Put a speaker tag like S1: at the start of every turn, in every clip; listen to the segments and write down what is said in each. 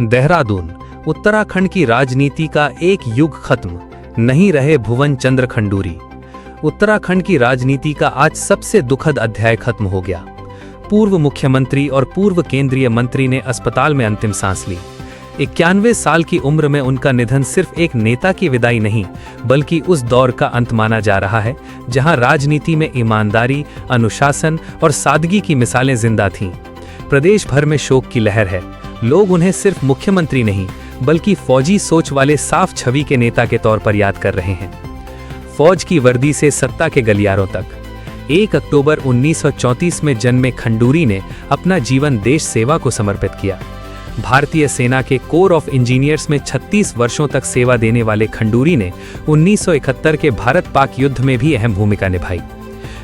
S1: देहरादून, उत्तराखंड की राजनीति का एक युग खत्म, नहीं रहे भुवन चंद्र खंडूरी। उत्तराखंड की राजनीति का आज सबसे दुखद अध्याय खत्म हो गया। पूर्व मुख्यमंत्री और पूर्व केंद्रीय मंत्री ने अस्पताल में अंतिम सांस ली। 91 साल की उम्र में उनका निधन सिर्फ एक नेता की विदाई नहीं, बल्कि उस दौर का अंत माना जा रहा है जहां राजनीति में ईमानदारी, अनुशासन और सादगी की मिसालें जिंदा थीं। प्रदेश भर में शोक की लहर है। लोग उन्हें सिर्फ मुख्यमंत्री नहीं, बल्कि फौजी सोच वाले साफ छवि के नेता के तौर पर याद कर रहे हैं। फौज की वर्दी से सत्ता के गलियारों तक। 1 अक्टूबर 1934 में जन्मे खंडूरी ने अपना जीवन देश सेवा को समर्पित किया। भारतीय सेना के कोर ऑफ इंजीनियर्स में 36 वर्षों तक सेवा देने वाले खंडूरी ने 1971 के भारत पाक युद्ध में भी अहम भूमिका निभाई।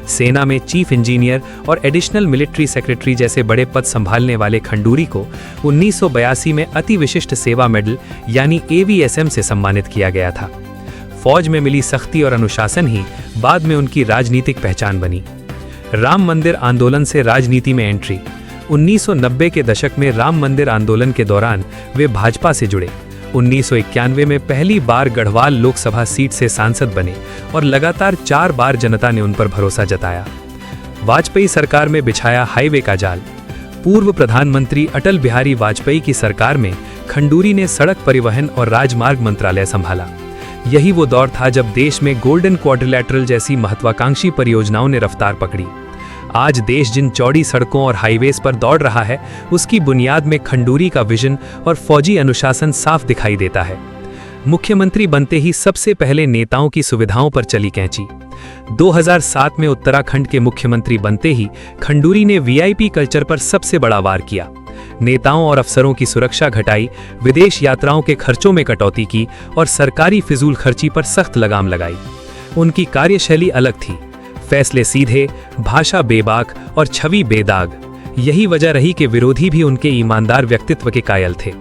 S1: सेना में चीफ इंजीनियर और एडिशनल मिलिट्री सेक्रेटरी जैसे बड़े पद संभालने वाले खंडूरी को 1982 में अति विशिष्ट सेवा मेडल यानी AVSM से सम्मानित किया गया था। फौज में मिली सख्ती और अनुशासन ही बाद में उनकी राजनीतिक पहचान बनी। राम मंदिर आंदोलन से राजनीति में एंट्री। 1990 के दशक में राम मंदिर आंदोलन के दौरान वे भाजपा से जुड़े। 1991 में पहली बार गढ़वाल लोकसभा सीट से सांसद बने और लगातार 4 बार जनता ने उन पर भरोसा जताया। वाजपेयी सरकार में बिछाया हाईवे का जाल। पूर्व प्रधानमंत्री अटल बिहारी वाजपेयी की सरकार में खंडूरी ने सड़क परिवहन और राजमार्ग मंत्रालय संभाला। यही वो दौर था जब देश में गोल्डन क्वाड्रिलैटरल जैसी महत्वाकांक्षी परियोजनाओं ने रफ्तार पकड़ी। आज देश जिन चौड़ी सड़कों और हाईवेज पर दौड़ रहा है, उसकी बुनियाद में खंडूरी का विजन और फौजी अनुशासन साफ दिखाई देता है। मुख्यमंत्री बनते ही सबसे पहले नेताओं की सुविधाओं पर चली कैंची। 2007 में उत्तराखंड के मुख्यमंत्री बनते ही खंडूरी ने VIP कल्चर पर सबसे बड़ा वार किया। नेताओं और अफसरों की सुरक्षा घटाई, विदेश यात्राओं के खर्चों में कटौती की और सरकारी फिजूल खर्ची पर सख्त लगाम लगाई। उनकी कार्यशैली अलग थी, फैसले सीधे, भाषा बेबाक और छवि बेदाग। यही वजह रही कि विरोधी भी उनके ईमानदार व्यक्तित्व के कायल थे।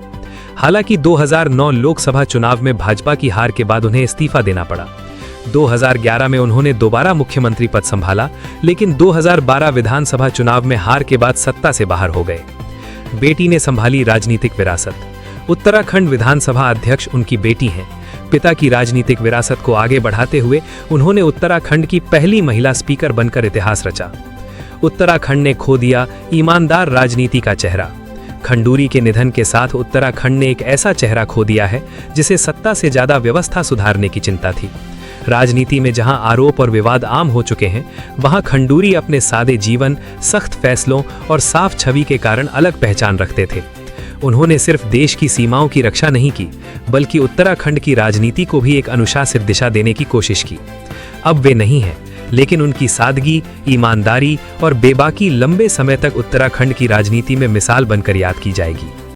S1: हालांकि 2009 लोकसभा चुनाव में भाजपा की हार के बाद उन्हें इस्तीफा देना पड़ा। 2011 में उन्होंने दोबारा मुख्यमंत्री पद संभाला, लेकिन 2012 विधानसभा चुनाव में हार के बाद सत्ता से बाहर हो गए। बेटी ने संभाली राजनीतिक विरासत। उत्तराखंड विधानसभा अध्यक्ष उनकी बेटी हैं। पिता की राजनीतिक विरासत को आगे बढ़ाते हुए उन्होंने उत्तराखंड की पहली महिला स्पीकर बनकर इतिहास रचा। उत्तराखंड ने खो दिया ईमानदार राजनीति का चेहरा। खंडूरी के निधन के साथ उत्तराखंड ने एक ऐसा चेहरा खो दिया है जिसे सत्ता से ज्यादा व्यवस्था सुधारने की चिंता थी। राजनीति में जहां आरोप और विवाद आम हो चुके हैं, वहां खंडूरी अपने सादे जीवन, सख्त फैसलों और साफ छवि के कारण अलग पहचान रखते थे। उन्होंने सिर्फ देश की सीमाओं की रक्षा नहीं की, बल्कि उत्तराखंड की राजनीति को भी एक अनुशासित दिशा देने की कोशिश की। अब वे नहीं हैं, लेकिन उनकी सादगी, ईमानदारी और बेबाकी लंबे समय तक उत्तराखंड की राजनीति में मिसाल बनकर याद की जाएगी।